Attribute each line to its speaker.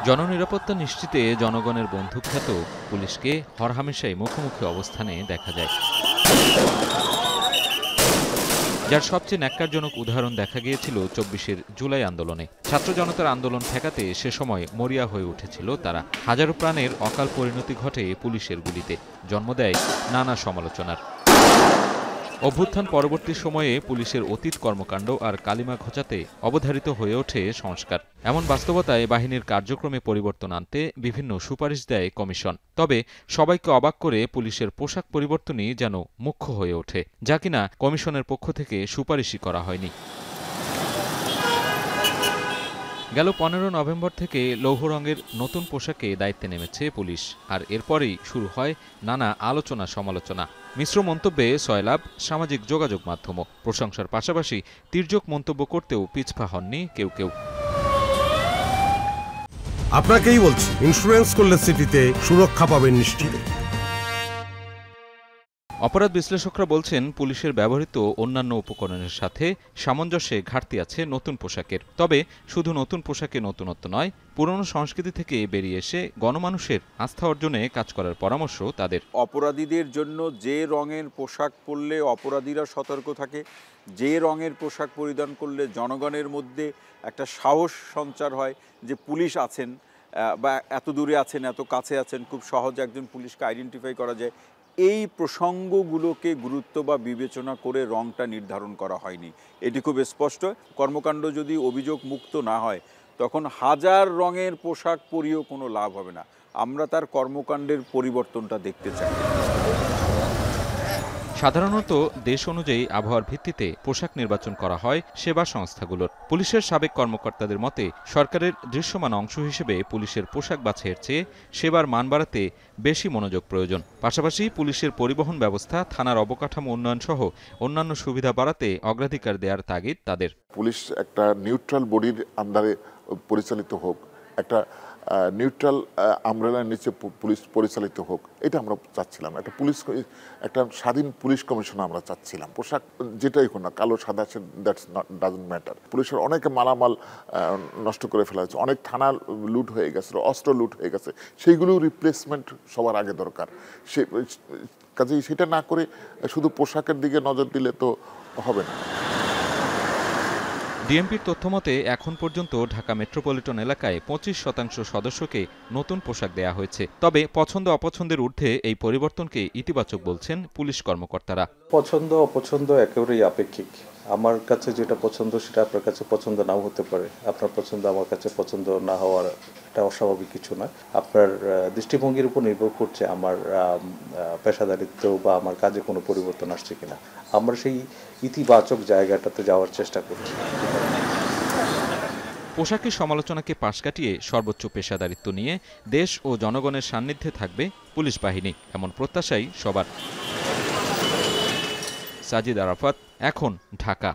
Speaker 1: জননিরাপত্তা নিশ্চিতে জনগণের বন্ধু খ্যাত পুলিশকে হরহামেশাই মুখোমুখি অবস্থানে দেখা যায়। যার সবচেয়ে ন্যাক্কারজনক উদাহরণ দেখা গিয়েছিল ২৪ জুলাই আন্দোলনে। ছাত্র জনতার আন্দোলন ঠেকাতে সে সময় মরিয়া হয়ে উঠেছিল তারা। হাজারো প্রাণের অকাল পরিণতি ঘটে পুলিশের গুলিতে, জন্ম দেয় নানা সমালোচনার। অভ্যুত্থান পরবর্তী সময়ে পুলিশের অতীত কর্মকাণ্ড আর কালিমা ঘোচাতে অবধারিত হয়ে ওঠে সংস্কার। এমন বাস্তবতায় বাহিনীর কার্যক্রমে পরিবর্তন আনতে বিভিন্ন সুপারিশ দেয় কমিশন। তবে সবাইকে অবাক করে পুলিশের পোশাক পরিবর্তনই যেন মুখ্য হয়ে ওঠে, যা কিনা কমিশনের পক্ষ থেকে সুপারিশই করা হয়নি। গেল ১৫ নভেম্বর থেকে লৌহ রঙের নতুন পোশাকে দায়িত্বে নেমেছে পুলিশ, আর এরপরেই শুরু হয় নানা আলোচনা সমালোচনা। মিশ্র মন্তব্যে সয়লাভ সামাজিক যোগাযোগ মাধ্যমও। প্রশংসার পাশাপাশি তির্যক মন্তব্য করতেও পিছপা হননি কেউ কেউ।
Speaker 2: আপনাকেই বলছি, ইন্স্যুরেন্স করলে সিটিতে সুরক্ষা পাবেন নিশ্চিত।
Speaker 1: অপরাধ বিশ্লেষকরা বলছেন, পুলিশের ব্যবহৃত অন্যান্য উপকরণের সাথে সামঞ্জস্যে ঘাটতি আছে নতুন পোশাকের। তবে শুধু নতুন পোশাকে নতুনত্ব নয়, পুরনো সংস্কৃতি থেকে বেরিয়ে এসে গণমানুষের আস্থা অর্জনে কাজ করার পরামর্শ তাদের।
Speaker 3: অপরাধীদের জন্য যে রঙের পোশাক পরলে অপরাধীরা সতর্ক থাকে, যে রঙের পোশাক পরিধান করলে জনগণের মধ্যে একটা সাহস সঞ্চার হয় যে পুলিশ আছেন, বা এত দূরে আছেন, এত কাছে আছেন, খুব সহজে একজন পুলিশকে আইডেন্টিফাই করা যায়, এই প্রসঙ্গগুলোকে গুরুত্ব বা বিবেচনা করে রংটা নির্ধারণ করা হয়নি। এটি খুব স্পষ্ট। কর্মকাণ্ড যদি অভিযোগ মুক্ত না হয়, তখন হাজার রঙের পোশাক পরিয়েও কোনো লাভ হবে না। আমরা তার কর্মকাণ্ডের পরিবর্তনটা দেখতে চাই।
Speaker 1: সাধারণত দেশ অনুযায়ী আবহাওয়ার ভিত্তিতে পোশাক নির্বাচন করা হয় সেবা সংস্থাগুলোর। পুলিশের সাবেক কর্মকর্তাদের মতে, সরকারের দৃশ্যমান অংশ হিসেবে পুলিশের পোশাক বাছাইয়ের চেয়ে সেবার মান বাড়াতে বেশি মনোযোগ প্রয়োজন। পাশাপাশি পুলিশের পরিবহন ব্যবস্থা, থানার অবকাঠামো উন্নয়ন সহ অন্যান্য সুবিধা বাড়াতে অগ্রাধিকার দেওয়ার তাগিদ তাদের।
Speaker 4: পুলিশ একটা নিউট্রাল বডির আন্ডারে পরিচালিত হোক, একটা নিউট্রাল আমব্রেলার নিচে পুলিশ পরিচালিত হোক, এটা আমরা চাচ্ছিলাম। একটা স্বাধীন পুলিশ কমিশন আমরা চাচ্ছিলাম। পোশাক যেটাই হোক না, কালো সাদা, দ্যাটস নট ডাজন্ট ম্যাটার। পুলিশের অনেকে মালামাল নষ্ট করে ফেলা হয়েছে, অনেক থানা লুট হয়ে গেছে, অস্ত্র লুট হয়ে গেছে, সেইগুলো রিপ্লেসমেন্ট সবার আগে দরকার। কাজেই সেটা না করে শুধু পোশাকের দিকে নজর দিলে তো হবে না।
Speaker 1: ডিএমপির তথ্যমতে এখন পর্যন্ত ঢাকা মেট্রোপলিটন এলাকায় ২৫% সদস্যকে নতুন পোশাক দেয়া হয়েছে। তবে পছন্দ অপছন্দের ঊর্ধ্বে এই পরিবর্তনকে ইতিবাচক বলছেন পুলিশ কর্মকর্তারা।
Speaker 5: পছন্দ অপছন্দ একেবারেই আপেক্ষিক। আমার কাছে যেটা পছন্দ সেটা আপনার কাছে পছন্দ নাও হতে পারে, আপনার পছন্দ আমার কাছে পছন্দ না হওয়ার এটা অস্বাভাবিক কিছু না। আপনার দৃষ্টিভঙ্গির উপর নির্ভর করছে আমার পেশাদারিত্ব বা আমার কাজে কোনো পরিবর্তন আসছে কিনা। আমরা সেই ইতিবাচক জায়গাটাতে যাওয়ার চেষ্টা করছি।
Speaker 1: পোশাকের সমালোচনাকে পাশ কাটিয়ে সর্বোচ্চ পেশাদারিত্ব নিয়ে দেশ ও জনগণের সান্নিধ্যে থাকবে পুলিশ বাহিনী, এমন প্রত্যাশাই সবার। সাজিদ আরাফাত, এখন, ঢাকা।